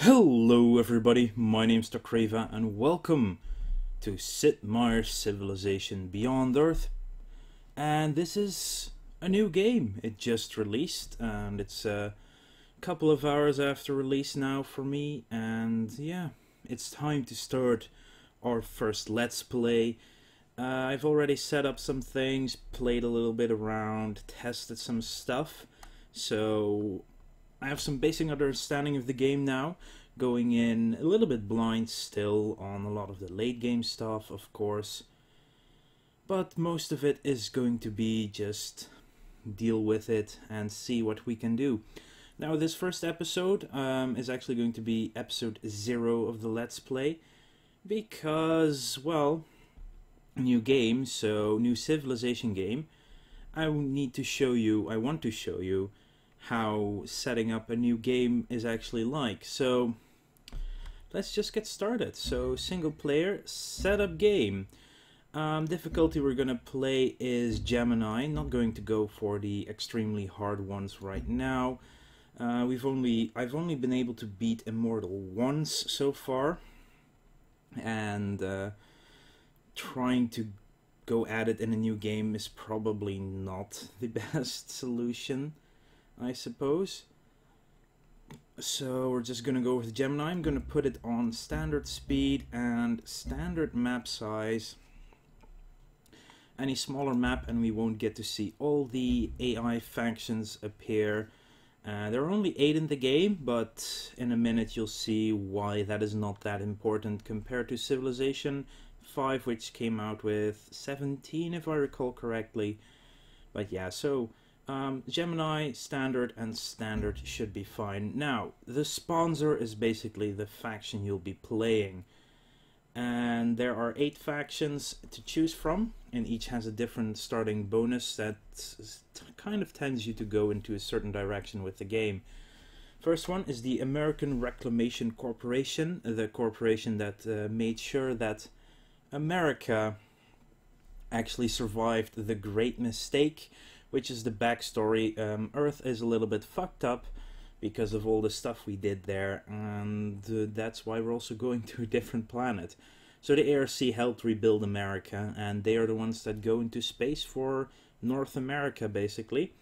Hello everybody, my name's Creva and welcome to Sid Meier's Civilization Beyond Earth. And this is a new game. It just released and it's a couple of hours after release now for me. And yeah, it's time to start our first Let's Play. I've already set up some things, played a little bit around, tested some stuff. So I have some basic understanding of the game now, going in a little bit blind still on a lot of the late game stuff, of course. But most of it is going to be just deal with it and see what we can do. Now this first episode is actually going to be episode 0 of the Let's Play, because, well, new game, so new civilization game. I want to show you how setting up a new game is actually like. So let's just get started. So single player, setup game. Difficulty we're gonna play is Gemini. Not going to go for the extremely hard ones right now. I've only been able to beat Immortal once so far, and trying to go at it in a new game is probably not the best solution, I suppose. So we're just gonna go with Gemini. I'm gonna put it on standard speed and standard map size. Any smaller map and we won't get to see all the AI factions appear. There are only 8 in the game, but in a minute you'll see why that is not that important compared to Civilization 5, which came out with 17 if I recall correctly. But yeah, so Gemini, standard, and standard should be fine. Now, the sponsor is basically the faction you'll be playing. And there are 8 factions to choose from, and each has a different starting bonus that kind of tends you to go into a certain direction with the game. First one is the American Reclamation Corporation, the corporation that made sure that America actually survived the Great Mistake, which is the backstory. Earth is a little bit fucked up because of all the stuff we did there, and that's why we're also going to a different planet. So the ARC helped rebuild America, and they are the ones that go into space for North America, basically.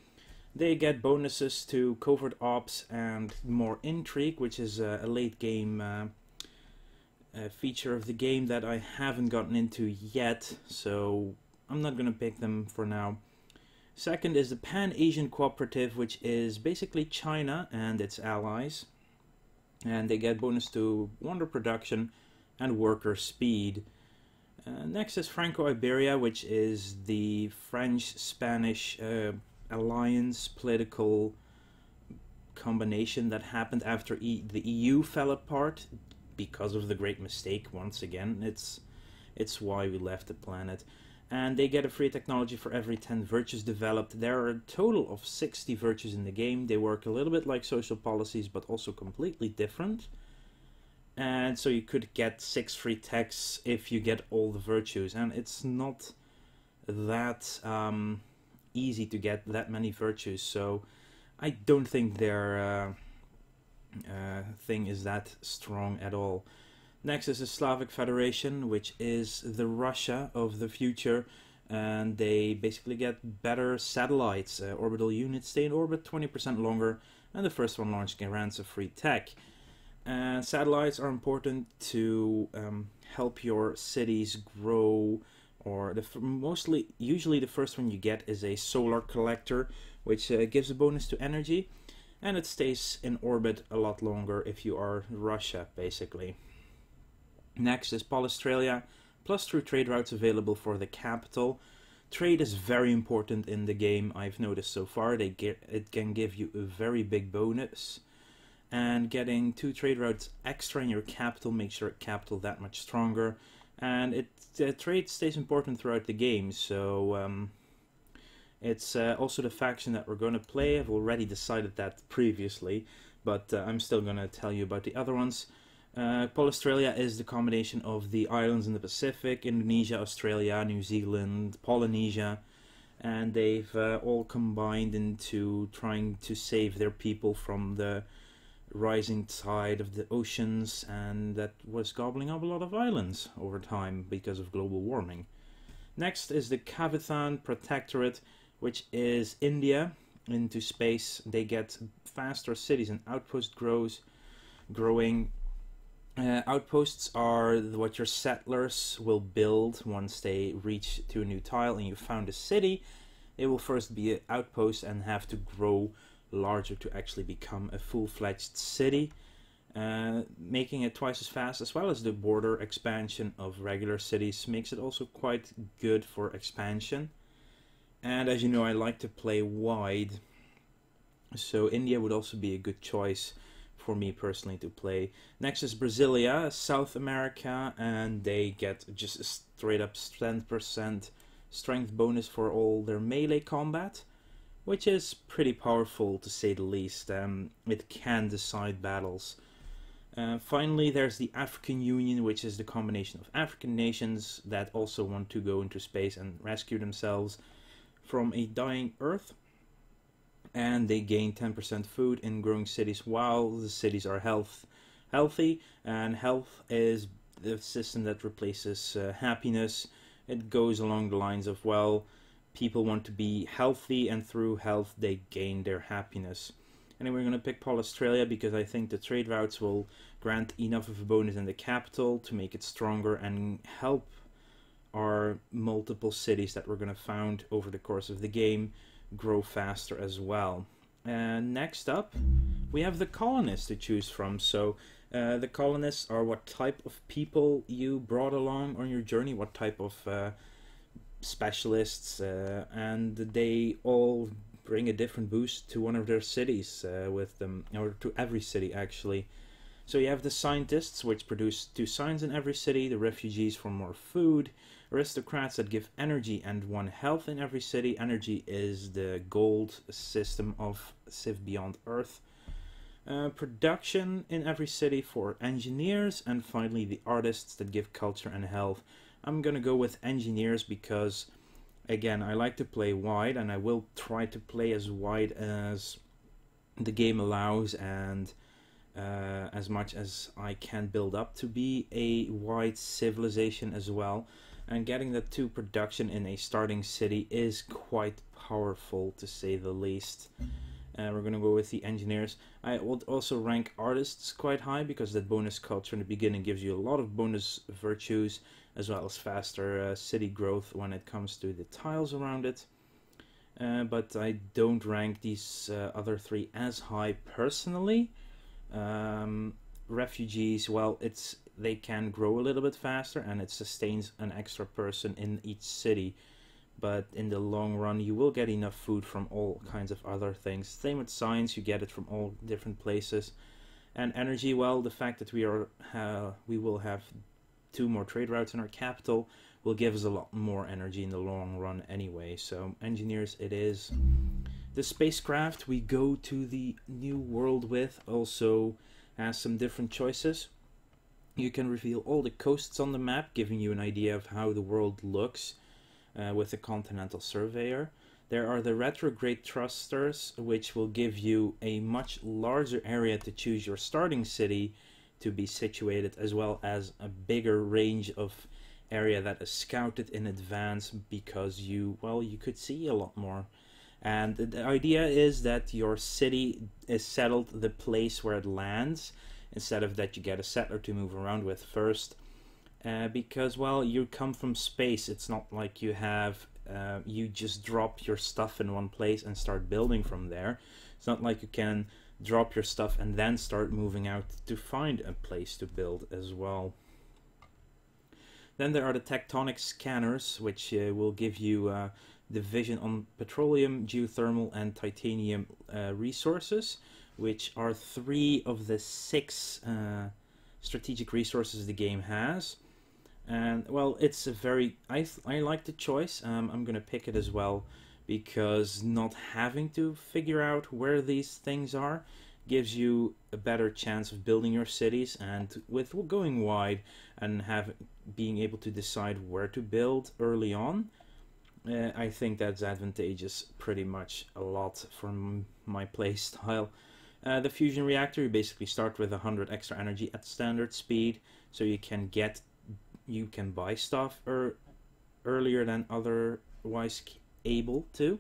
They get bonuses to covert ops and more intrigue, which is a late game feature of the game that I haven't gotten into yet, so I'm not going to pick them for now. Second is the Pan-Asian Cooperative, which is basically China and its allies. And they get bonus to wonder production and worker speed. Next is Franco-Iberia, which is the French-Spanish alliance political combination that happened after the EU fell apart because of the Great Mistake. Once again, it's why we left the planet. And they get a free technology for every 10 virtues developed. There are a total of 60 virtues in the game. They work a little bit like social policies, but also completely different. And so you could get 6 free techs if you get all the virtues. And it's not that easy to get that many virtues. So I don't think their thing is that strong at all. Next is the Slavic Federation, which is the Russia of the future, and they basically get better satellites. Orbital units stay in orbit 20% longer, and the first one launched grants a free tech. Satellites are important to help your cities grow, or usually the first one you get is a solar collector, which gives a bonus to energy, and it stays in orbit a lot longer if you are Russia, basically. Next is Australia, plus 2 trade routes available for the capital. Trade is very important in the game, I've noticed so far. It can give you a very big bonus. And getting 2 trade routes extra in your capital makes your capital that much stronger. And trade stays important throughout the game, so it's also the faction that we're going to play. I've already decided that previously, but I'm still going to tell you about the other ones. Australia is the combination of the islands in the Pacific, Indonesia, Australia, New Zealand, Polynesia, and they've all combined into trying to save their people from the rising tide of the oceans, and that was gobbling up a lot of islands over time because of global warming. Next is the Kavithan Protectorate, which is India into space. They get faster cities and outpost growing. Outposts are what your settlers will build once they reach to a new tile and you found a city. It will first be an outpost and have to grow larger to actually become a full-fledged city, making it twice as fast, as well as the border expansion of regular cities makes it also quite good for expansion. And as you know, I like to play wide, so India would also be a good choice for me personally to play. Next is Brasilia, South America, and they get just a straight up 10% strength bonus for all their melee combat, which is pretty powerful to say the least. It can decide battles. Finally, there's the African Union, which is the combination of African nations that also want to go into space and rescue themselves from a dying Earth. And they gain 10% food in growing cities while the cities are healthy. And health is the system that replaces happiness. It goes along the lines of, well, people want to be healthy, and through health they gain their happiness. Anyway, we're going to pick Australia because I think the trade routes will grant enough of a bonus in the capital to make it stronger and help our multiple cities that we're going to found over the course of the game grow faster as well. And next up, we have the colonists to choose from. So the colonists are what type of people you brought along on your journey, what type of specialists, and they all bring a different boost to one of their cities with them, or to every city actually. So you have the scientists, which produce 2 science in every city, the refugees for more food, aristocrats that give energy and 1 health in every city. Energy is the gold system of Civ Beyond Earth. Production in every city for engineers, and finally the artists that give culture and health. I'm gonna go with engineers because, again, I like to play wide, and I will try to play as wide as the game allows, and as much as I can build up to be a wide civilization as well. And getting that to production in a starting city is quite powerful, to say the least. We're going to go with the engineers. I would also rank artists quite high because that bonus culture in the beginning gives you a lot of bonus virtues, as well as faster city growth when it comes to the tiles around it. But I don't rank these other 3 as high personally. Refugees, well, they can grow a little bit faster and it sustains an extra person in each city, but in the long run you will get enough food from all kinds of other things. Same with science, you get it from all different places. And energy, well, the fact that we will have 2 more trade routes in our capital will give us a lot more energy in the long run anyway. So engineers it is. The spacecraft we go to the new world with also has some different choices. You can reveal all the coasts on the map, giving you an idea of how the world looks with the Continental Surveyor. There are the retrograde thrusters, which will give you a much larger area to choose your starting city to be situated, as well as a bigger range of area that is scouted in advance because you could see a lot more. And the idea is that your city is settled the place where it lands, instead of that you get a settler to move around with first. Because, well, you come from space. It's not like you have you just drop your stuff in one place and start building from there. It's not like you can drop your stuff and then start moving out to find a place to build as well. Then there are the tectonic scanners, which will give you the vision on petroleum, geothermal and titanium resources, which are 3 of the 6 strategic resources the game has. And, well, it's a very... I like the choice. I'm going to pick it as well, because not having to figure out where these things are gives you a better chance of building your cities, and with going wide and being able to decide where to build early on, I think that's advantageous pretty much a lot from my play style. The fusion reactor, you basically start with 100 extra energy at standard speed, so you can buy stuff earlier than otherwise able to,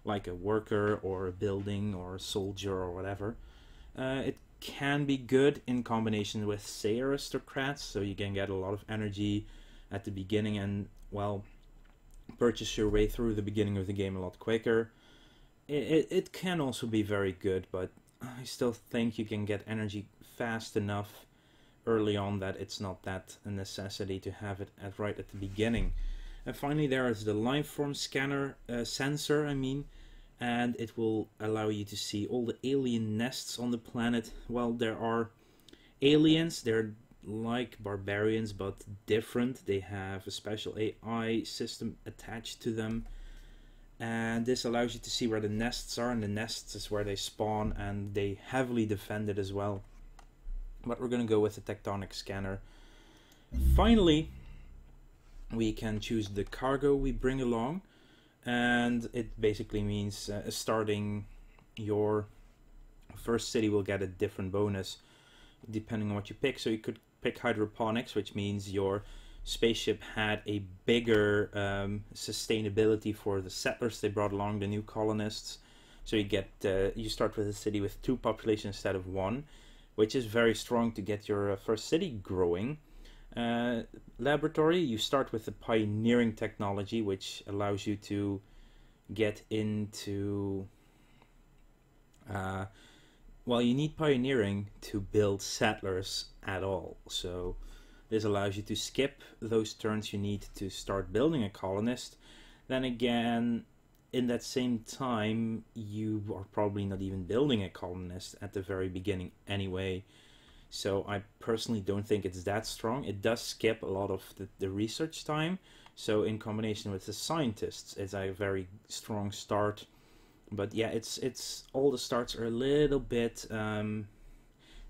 like a worker or a building or a soldier or whatever. It can be good in combination with, say, aristocrats, so you can get a lot of energy at the beginning and, well, purchase your way through the beginning of the game a lot quicker. It can also be very good, but I still think you can get energy fast enough early on that it's not that a necessity to have it right at the beginning. And finally, there is the lifeform sensor, and it will allow you to see all the alien nests on the planet. Well, there are aliens, they're like barbarians but different. They have a special AI system attached to them, and this allows you to see where the nests are, and the nests is where they spawn, and they heavily defend it as well. But we're going to go with the tectonic scanner. Finally, we can choose the cargo we bring along, and it basically means starting your first city will get a different bonus depending on what you pick. So you could pick hydroponics, which means your spaceship had a bigger sustainability for the settlers they brought along, the new colonists. So you start with a city with 2 populations instead of 1, which is very strong to get your first city growing. Laboratory, you start with the pioneering technology, which allows you to get into well, you need pioneering to build settlers at all, so this allows you to skip those turns you need to start building a colonist. Then again, in that same time, you are probably not even building a colonist at the very beginning anyway. So I personally don't think it's that strong. It does skip a lot of the research time. So in combination with the scientists, it's a very strong start. But yeah, it's all the starts are a little bit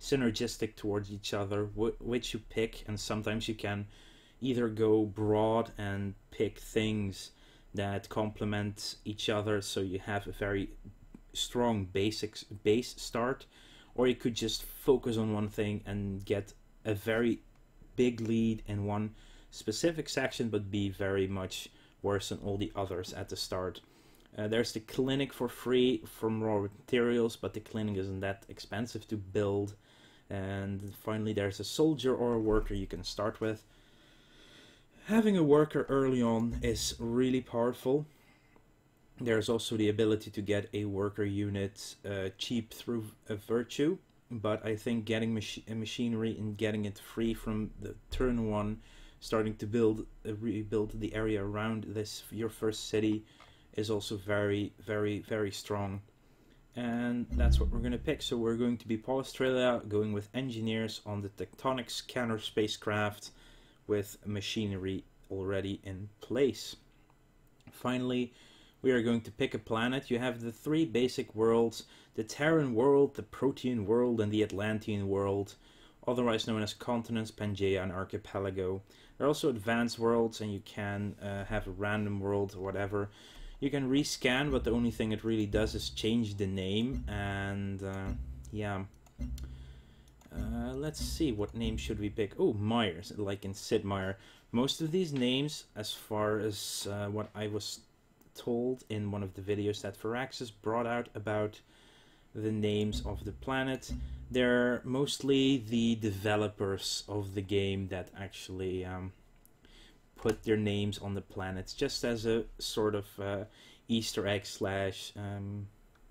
synergistic towards each other, which you pick. And sometimes you can either go broad and pick things that complement each other, so you have a very strong base start, or you could just focus on one thing and get a very big lead in one specific section but be very much worse than all the others at the start. There's the clinic for free from raw materials, but the clinic isn't that expensive to build. And finally, there's a soldier or a worker you can start with. Having a worker early on is really powerful. There's also the ability to get a worker unit cheap through a virtue, but I think getting machinery and getting it free from the turn 1, starting to rebuild the area around your first city, is also very, very, very strong. And that's what we're going to pick. So we're going to be Paul Australia, going with engineers on the tectonic scanner spacecraft with machinery already in place. Finally, we are going to pick a planet. You have the 3 basic worlds: the Terran world, the Protean world, and the Atlantean world, otherwise known as continents, Pangaea, and Archipelago. There are also advanced worlds, and you can have a random world or whatever. You can rescan, but the only thing it really does is change the name. And yeah, let's see, what name should we pick? Oh, Myers, like in Sid Meier. Most of these names, as far as what I was told in one of the videos that Firaxis brought out about the names of the planet, they're mostly the developers of the game that actually put their names on the planets, just as a sort of Easter egg slash,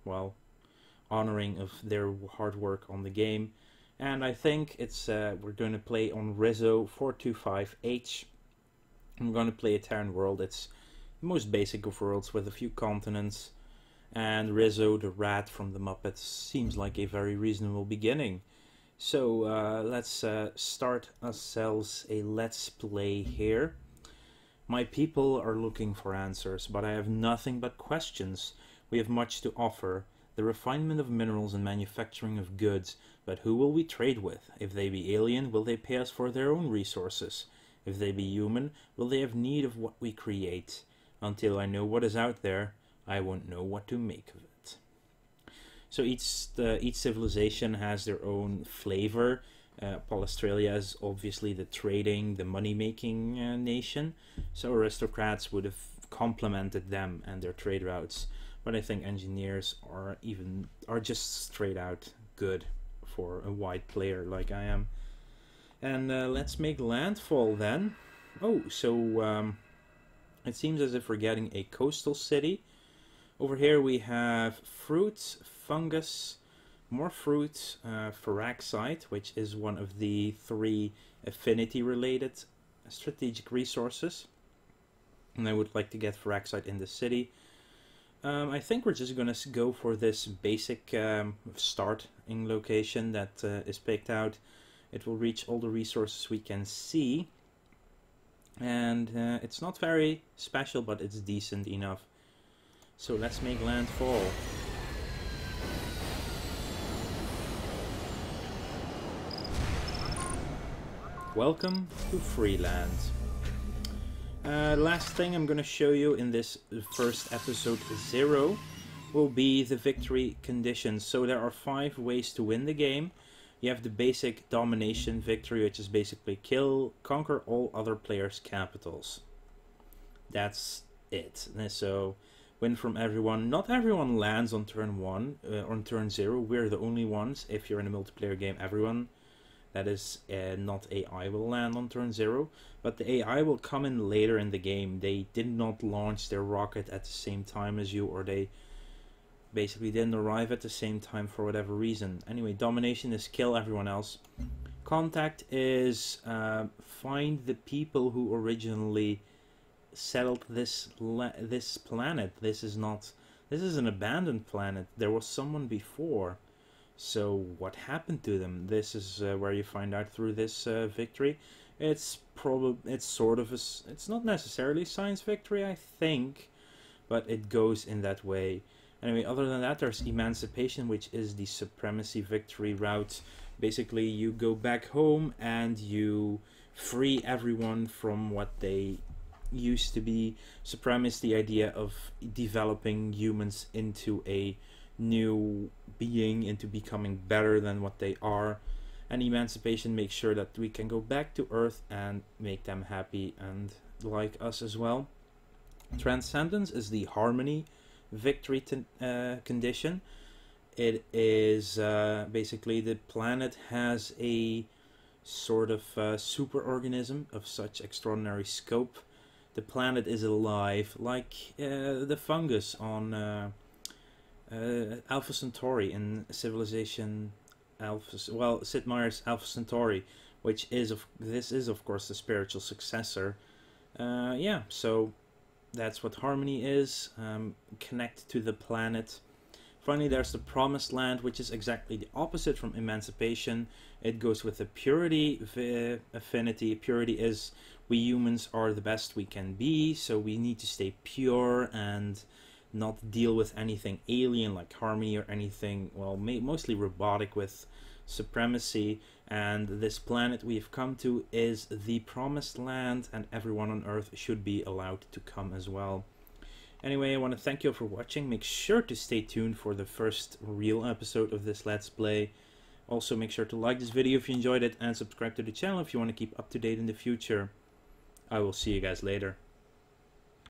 well, honoring of their hard work on the game. And I think it's we're going to play on Rizzo 425H. I'm going to play a Terran world. It's the most basic of worlds with a few continents. And Rizzo, the rat from the Muppets, seems like a very reasonable beginning. So let's start ourselves a let's play here. My people are looking for answers, but I have nothing but questions. We have much to offer. The refinement of minerals and manufacturing of goods, but who will we trade with? If they be alien, will they pay us for their own resources? If they be human, will they have need of what we create? Until I know what is out there, I won't know what to make of it. So each civilization has their own flavor. Australia is obviously the trading, the money-making nation, so aristocrats would have complemented them and their trade routes. But I think engineers are just straight out good for a white player like I am. And let's make landfall then. Oh, so it seems as if we're getting a coastal city. Over here we have fruit, fungus, more fruit, Firaxite, which is one of the 3 affinity-related strategic resources. And I would like to get Firaxite in the city. I think we're just going to go for this basic starting location that is picked out. It will reach all the resources we can see. And it's not very special, but it's decent enough. So let's make landfall. Welcome to Freeland. Last thing I'm going to show you in this first episode 0 will be the victory conditions. So there are 5 ways to win the game. You have the basic domination victory, which is basically conquer all other players' capitals. That's it. So win from everyone. Not everyone lands on turn 1, on turn 0. We're the only ones. If you're in a multiplayer game, everyone that is not AI will land on turn 0. But the AI will come in later in the game. They did not launch their rocket at the same time as you, or they basically didn't arrive at the same time for whatever reason. Anyway, domination is kill everyone else. Contact is find the people who originally settled this planet. This is an abandoned planet. There was someone before. So what happened to them? This is where you find out through this victory. It's not necessarily science victory, I think, but it goes in that way. Anyway, other than that, there's emancipation, which is the supremacy victory route. Basically, you go back home and you free everyone from what they used to be. Supremacy, the idea of developing humans into a new being, into becoming better than what they are. And emancipation makes sure that we can go back to Earth and make them happy and like us as well. Transcendence is the harmony victory condition. It is basically the planet has a sort of superorganism of such extraordinary scope. The planet is alive, like the fungus on Alpha Centauri in Civilization Alpha. Well, Sid Meier's Alpha Centauri, which is of course the spiritual successor. Yeah, so that's what harmony is. Connect to the planet. Finally, there's the Promised Land, which is exactly the opposite from emancipation. It goes with the purity affinity. Purity is we humans are the best we can be, so we need to stay pure and not deal with anything alien like harmony or anything, well, mostly robotic with supremacy. And this planet we've come to is the Promised Land, and everyone on Earth should be allowed to come as well. Anyway, I want to thank you all for watching. Make sure to stay tuned for the first real episode of this Let's Play. Also, make sure to like this video if you enjoyed it, and subscribe to the channel if you want to keep up to date in the future. I will see you guys later.